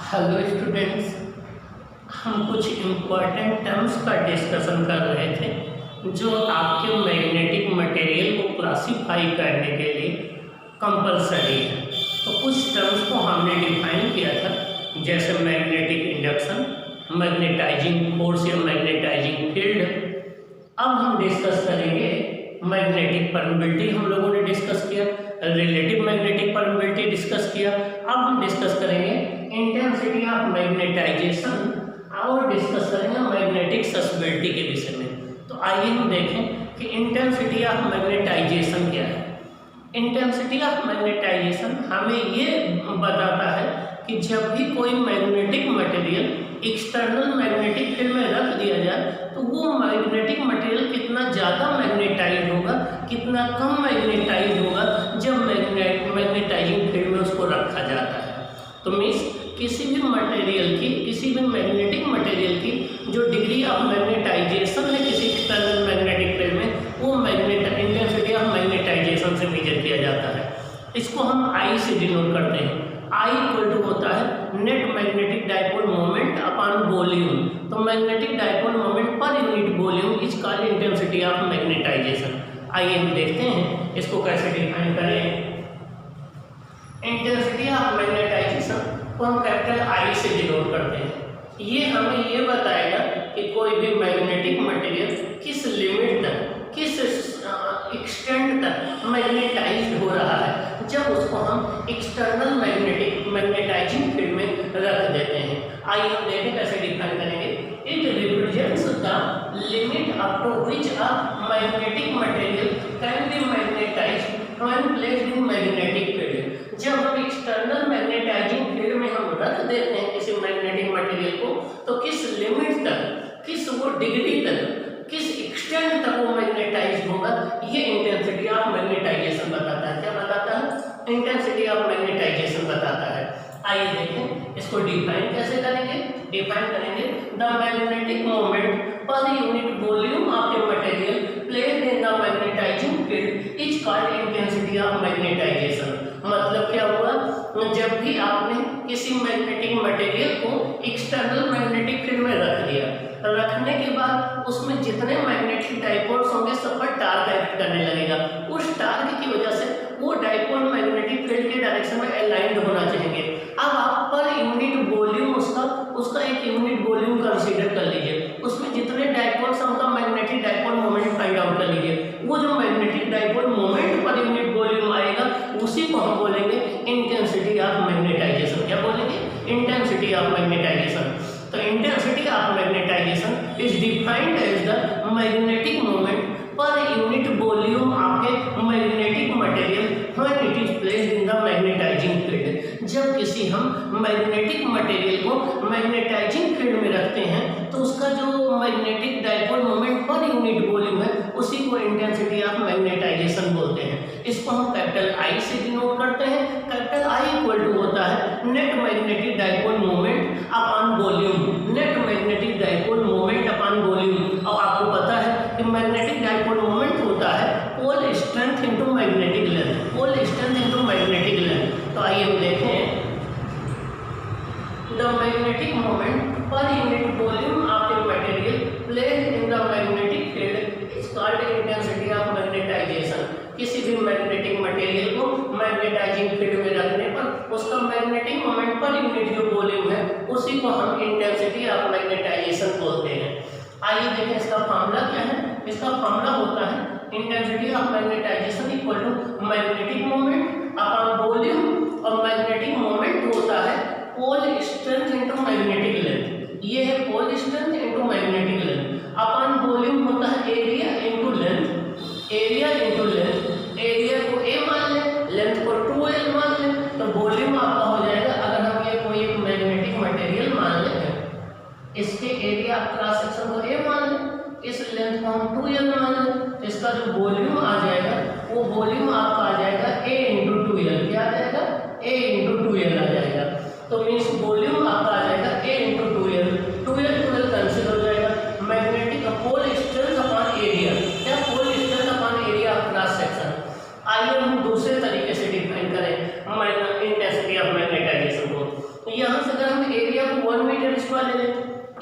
Hello students, हम कुछ important terms का डिस्कशन कर रहे थे जो आपके मैग्नेटिक मटेरियल को क्लासिफाई करने के लिए कंपलसरी है। तो कुछ टर्म्स को हमने डिफाइन किया था, जैसे मैग्नेटिक इंडक्शन, मैग्नेटाइजिंग फोर्स या मैग्नेटाइजिंग फील्ड। अब हम डिस्कस करेंगे मैग्नेटिक परमिबिलिटी, हम लोगों ने डिस्कस किया, रिलेटिव मैग्नेटिक परमिबिलिटी डिस्कस किया। अब हम डिस्कस करेंगे इंटेंसिटी ऑफ मैग्नेटाइजेशन और डिस्कस करेंगे मैग्नेटिक ससेप्टिबिलिटी के विषय में। तो आइए हम देखें कि इंटेंसिटी ऑफ मैग्नेटाइजेशन क्या है। इंटेंसिटी ऑफ मैग्नेटाइजेशन हमें ये बताता है कि जब भी कोई magnetic material external magnetic field में रख दिया जाए तो वो मैग्नेटिक मटेरियल कितना ज़्यादा मैग्नेटाइज होगा, कितना कम मैग्नेटाइज होगा जब मैग्नेटाइजिंग फील्ड में उसको रखा जाता है। तो मीन्स किसी भी मटेरियल की, किसी भी मैग्नेटिक मटेरियल की जो डिग्री ऑफ मैग्नेटाइजेशन है किसी एक्सटर्नल मैग्नेटिक फील्ड में, वो इंटेंसिटी ऑफ मैग्नेटाइजेशन से मेजर किया जाता है। इसको हम आई से डिनोट करते हैं। आई इक्वल टू होता है net magnetic dipole moment upon volume. तो magnetic dipole moment per unit volume is called intensity of magnetization. आइए हम देखते हैं इसको कैसे डिफाइन करें। इंटेंसिटी ऑफ मैग्नेटाइजेशन को हम कैपिटल आई से डिनोट करते हैं। ये हमें ये बताएगा कि कोई भी मैग्नेटिक मटेरियल किस लिमिट तक, किस एक्सटेंट तक मैग्नेटाइज्ड हो रहा है जब उसको हम एक्सटर्नल मैग्नेटाइजिंग फील्ड में रख देते हैं। आइए हम देखें कैसे डिफाइन करेंगे। It represents the limit up to which a magnetic material can be magnetised when placed in magnetic field. जब हम एक्सटर्नल मैग्नेटाइजिंग फील्ड में हम रख देते हैं किसी मैग्नेटिक मटेरियल को, तो किस लिमिट तक, किस वो डिग्री तक, किस एक्सटेंट तक वो मैग्नेटाइज होगा, ये इंटेंसिटी ऑफ मैग्नेटाइजेशन बताता है। क्या बताता है? इंटेंसिटी ऑफ मैग्नेटाइजेशन बताता है। आइए देखें इसको डिफाइन कैसे करेंगे। डिफाइन करेंगे the magnetic moment per unit volume of a material placed in the magnetising field is called intensity of magnetisation. मतलब क्या हुआ, जब भी आपने किसी मैग्नेटिक मटेरियल को एक्सटर्नल मैग्नेटिक फील्ड में रख दिया, रखने के बाद उसमें जितने मैग्नेटिक डाइपोल्स होंगे सब पर टार्क एक्ट करने लगेगा। उस टार्क की वजह से वो डाइपोल मैग्नेटिक फील्ड के डायरेक्शन में अलाइंड होना चाहिए। अब आप पर यूनिट वॉल्यूम उसका एक यूनिट वॉल्यूम कंसीडर कर लीजिए, उसमें जितने डाइपोल्स हैं उनका magnetic dipole moment find out कर लीजिए। वो जो magnetic dipole moment per unit volume आएगा उसी को हम बोलेंगे इंटेंसिटी ऑफ मैग्नेटाइजेशन। क्या बोलेंगे? Intensity of magnetization. तो intensity of magnetization is defined as the magnetic moment per unit volume of a magnetic material when it is placed in the magnetising field. जब किसी हम मैग्नेटिक मटेरियल को magnetising field में रखते हैं तो उसका जो magnetic dipole moment per unit volume है उसी को इंटेंसिटी ऑफ मैग्नेटाइजेशन बोलते हैं। इसको हम कैपिटल आई से डिनोट करते हैं। कैपिटल आई इक्वल टू होता है net magnetic dipole moment upon volume. Net magnetic dipole moment upon volume. और आपको पता है कि मैग्नेटिक डाइपोल मोमेंट होता है pole strength into magnetic length, pole strength into magnetic length. तो आइए हम देखें the magnetic moment per unit volume of a material placed in the magnetic field is called intensity of magnetisation. किसी भी magnetic material को magnetising field में रखने पर उसका मैग्नेटिक मोमेंट पर यूनिट जो वॉल्यूम है उसी को हम इंटेंसिटी ऑफ मैग्नेटाइजेशन बोलते हैं। आइए देखें इसका फॉर्मूला क्या है। इसका फॉर्मूला होता है intensity of magnetisation equal to magnetic moment upon volume, और मैग्नेटिक मोमेंट होता है pole strength into magnetic length. ये है pole strength into magnetic length. Upon volume होता है area into length, area into length. Area को a मान लें, लेंथ को 2l मान लें, तो वॉल्यूम आपका हो जाएगा, अगर हम ये कोई एक मैग्नेटिक मटेरियल मान लें, इसके एरिया क्रॉस सेक्शन को a मान लें, इस लेंथ को हम 2l मान लें, तो इसका जो वॉल्यूम आ जाएगा वो वॉल्यूम आपका आ जाएगा a इंटू 2l। क्या आ जाएगा? a इंटू 2l आ जाएगा। तो मीन्स वॉल्यूम आपका आ जाएगा a into 2l। 2l cancel हो जाएगा। Magnetic pole strength upon area, क्या? Pole strength upon area of cross section. आइए हम दूसरे तरीके से डिफाइन करें इंटेंसिटी ऑफ मैग्नेटाइजेशन को। तो यहाँ से अगर हम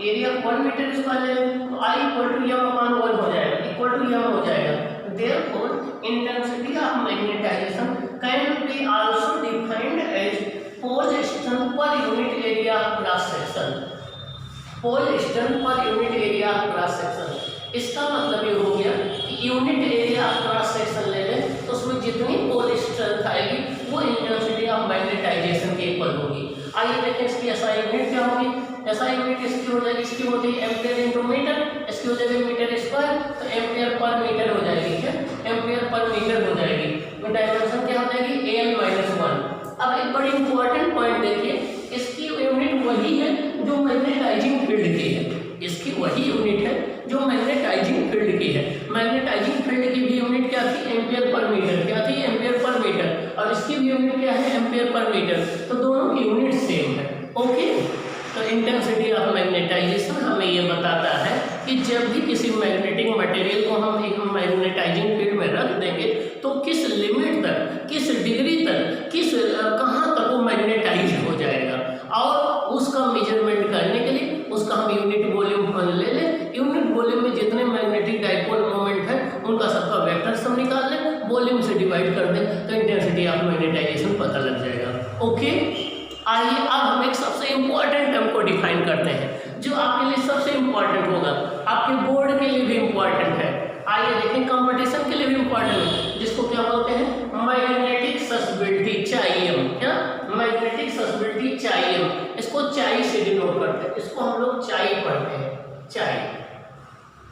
एरिया 1 मीटर स्क्वायर ले तो I इक्वल टू m अपान 1 हो जाएगा, इक्वल टू m हो जाएगा। Therefore intensity of magnetization can be also defined as pole strength per unit area of cross section, pole strength per unit area of cross section। इसका मतलब ये हो गया कि unit area of cross section ले लें तो उसमें जितनी पोल स्ट्रेंथ आएगी वो इंटेंसिटी ऑफ मैग्नेटाइजेशन के इक्वल होगी। आइए देखें इसकी एसआई यूनिट क्या होगी। एसआई यूनिट इसकी हो जाएगी, इसकी होती है एम्पियर इनटू मीटर, इसकी हो जाएगी मीटर स्क्वायर, तो एम्पियर पर मीटर हो जाएगी, क्या एम्पियर पर मीटर हो जाएगी। तो डायमेंशन क्या हो जाएगी AN-1। अब एक बड़ी इंपॉर्टेंट पॉइंट देखिए, इसकी यूनिट वही है जो मैग्नेटाइजिंग फील्ड की है, इसकी वही यूनिट है जो मैग्नेटाइजिंग फील्ड की है। मैग्नेटाइजिंग फील्ड की भी यूनिट क्या थी, एम्पियर पर मीटर, क्या थी एम्पियर पर मीटर, और इसकी भी यूनिट क्या है एम्पियर पर मीटर, तो दोनों की यूनिट सेम है। ओके, तो इंटेंसिटी ऑफ मैग्नेटाइजेशन हमें ये बताता है कि जब भी किसी मैग्नेटिक मटेरियल को हम एक मैग्नेटाइजिंग फील्ड में रख देंगे तो किस लिमिट तक, किस डिग्री तक, कहाँ तक वो मैग्नेटाइज हो जाएगा, और उसका मेजरमेंट करने के लिए उसका हम यूनिट वॉल्यूम ले लें। यूनिट वॉल्यूम में जितने मैग्नेटिक डाइपोल मोमेंट है उनका सबका वेक्टर सम निकाल लें, वॉल्यूम से डिवाइड कर दें तो इंटेंसिटी ऑफ मैग्नेटाइजेशन पता लग जाएगा। ओके, आइए अब हम एक सबसे इम्पॉर्टेंट टर्म को डिफाइन करते हैं जो आपके लिए सबसे इम्पॉर्टेंट होगा, आपके बोर्ड के लिए भी इम्पॉर्टेंट है। आइए देखें, कंपटीशन के लिए भी इम्पॉर्टेंट है, जिसको क्या बोलते हैं मैग्नेटिक ससेप्टिबिलिटी, चाइएम, क्या मैग्नेटिक ससेप्टिबिलिटी चाइएम, इसको चाई से डिनोट करते हैं, इसको हम लोग चाई पढ़ते हैं, चाई।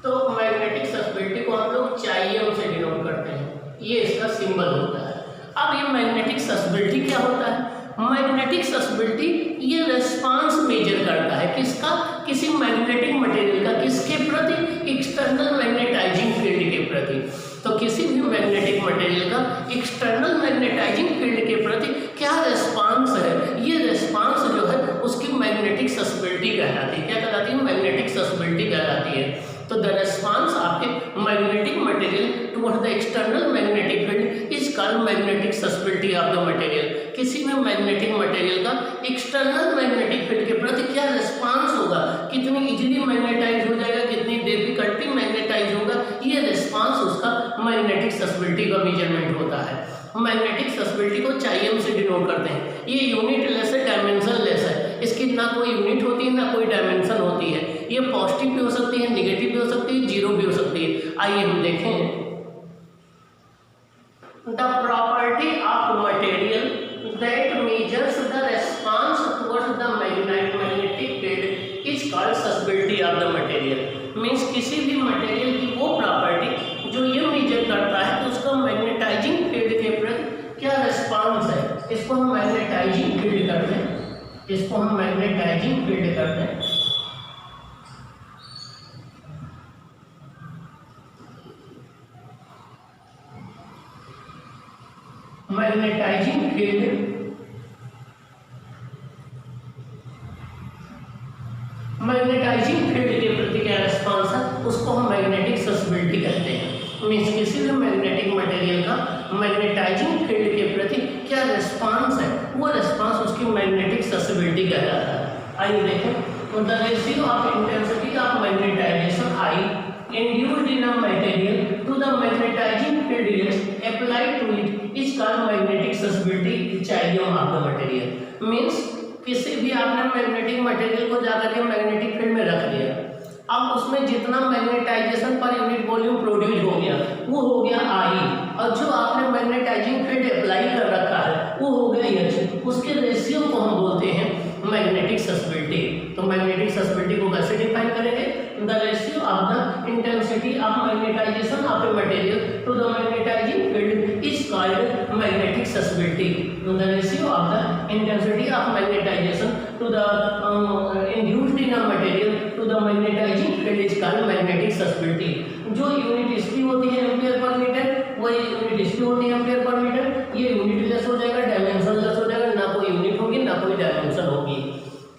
तो मैग्नेटिक ससेप्टिबिलिटी को हम लोग चाइएम से डिनोट करते हैं, ये इसका सिंबल होता है। अब ये मैग्नेटिक ससेप्टिबिलिटी क्या होता है, मैग्नेटिक ससेप्टिबिलिटी ये रेस्पॉन्स मेजर करता है किसका, किसी मैग्नेटिक मटेरियल का, किसके प्रति, एक्सटर्नल मैग्नेटाइजिंग फील्ड के प्रति। तो किसी भी मैग्नेटिक मटेरियल का एक्सटर्नल मैग्नेटाइजिंग फील्ड के प्रति क्या रेस्पॉन्स है, ये रेस्पॉन्स जो है उसकी मैग्नेटिक ससेप्टिबिलिटी कहलाती है। क्या कहलाती है, मैग्नेटिक ससेप्टिबिलिटी कहलाती है। तो द रेस्पॉन्स आपके magnetic material toward the external magnetic field is called magnetic susceptibility of the material. किसी भी मैग्नेटिक मटेरियल का एक्सटर्नल मैग्नेटिक फील्ड के प्रति क्या रेस्पॉन्स होगा, कितनी इजीली मैग्नेटाइज हो जाएगा, कितनी डिफिकल्टी मैग्नेटाइज होगा, ये रेस्पॉन्स उसका मैग्नेटिक ससेप्टिबिलिटी का मेजरमेंट होता है। मैग्नेटिक ससेप्टिबिलिटी को चाइएम से डिनोट करते हैं। ये यूनिट लेस है, डायमेंशन लेस है, इसकी ना कोई यूनिट होती है ना कोई डायमेंशन होती है। ये पॉजिटिव भी हो सकती है, नेगेटिव भी हो सकती है, जीरो भी हो सकती है। आइए हम देखें, the property of material that measures the response towards the magnetic field is called susceptibility of the material. Means किसी भी मटेरियल की वो प्रॉपर्टी जो ये मेजर करता है कि उसका मैग्नेटाइजिंग फील्ड के प्रति क्या रेस्पॉन्स है, इसको हम मैग्नेटाइजिंग फील्ड करते हैं, इसको हम मैग्नेटाइजिंग फील्ड करते हैं। मैग्नेटाइजिंग फील्ड, मैग्नेटाइजिंग फील्ड के प्रति क्या रेस्पॉन्स है उसको हम मैग्नेटिक ससेप्टिबिलिटी कहते हैं। मीन्स किसी भी मैग्नेटिक मटेरियल का मैग्नेटाइजिंग फील्ड के प्रति क्या रेस्पॉन्स है, वो रेस्पॉन्स उसकी मैग्नेटिक ससेप्टिबिलिटी कहलाता है। आइए देखें, तो the ratio of intensity of magnetisation I induced in a material to the magnetizing field is applied to it is called magnetic susceptibility chiasm of the material। Means किसी भी आपने magnetic material को जाकर के मैग्नेटिक फील्ड में रख दिया, अब उसमें जितना मैग्नेटाइजेशन पर यूनिट वॉल्यूम प्रोड्यूस हो गया वो हो गया आई, और जो आपने मैग्नेटाइजिंग फील्ड अप्लाई कर रखा है वो हो गया एच। उसके रेशियो को हम बोलते हैं मैग्नेटिक ससेप्टिबिलिटी। तो मैग्नेटिक ससेप्टिबिलिटी को कैसे डिफाइन करेंगे, the ratio of the intensity of magnetisation of a material to the magnetising field is called magnetic susceptibility. The ratio of the intensity of magnetisation to the induced in a material to the magnetising field is called magnetic susceptibility. जो unit इसकी होती है ampere per metre, वही unit इसकी होती है ampere per metre. ये unit less हो जाएगा, डायमेंशन लेस हो जाएगा, ना कोई यूनिट होगी ना कोई डायमेंशन होगी।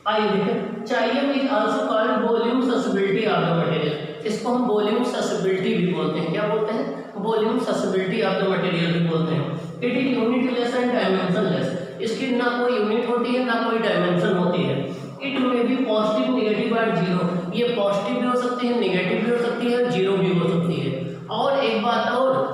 आइए देखें, chi m is also called volume susceptibility of the material. इसको हम वॉल्यूम ससेप्टिबिलिटी भी बोलते हैं। क्या बोलते हैं, volume susceptibility of the material भी बोलते हैं। It is unit less and dimension less, इसकी ना कोई यूनिट होती है ना कोई डायमेंशन होती है। It may be positive, negative और जीरो, ये पॉजिटिव भी हो सकती है, नेगेटिव भी हो सकती है, जीरो भी हो सकती है। और एक बात और,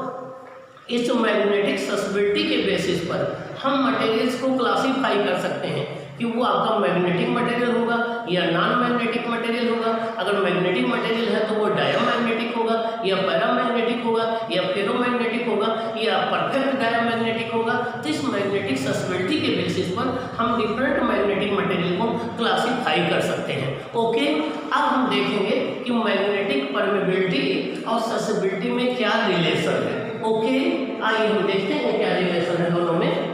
इस मैग्नेटिक ससेप्टिबिलिटी के बेसिस पर हम मटेरियल्स को क्लासीफाई कर सकते हैं कि वो आपका मैग्नेटिक मटेरियल होगा या नॉन मैग्नेटिक मटेरियल होगा। अगर मैग्नेटिक मटेरियल है तो वो डायमैग्नेटिक होगा या पैरामैग्नेटिक होगा या फेरोमैग्नेटिक होगा या परफेक्ट डायमैग्नेटिक होगा। तो इस मैग्नेटिक ससेप्टिबिलिटी के बेसिस पर हम डिफरेंट मैग्नेटिक मटेरियल को क्लासीफाई कर सकते हैं। ओके, अब हम देखेंगे कि मैग्नेटिक परमेबिलिटी और ससेप्टिबिलिटी में क्या रिलेशन है। ओके, आइए हम देखते हैं क्या रिलेशन है दोनों में।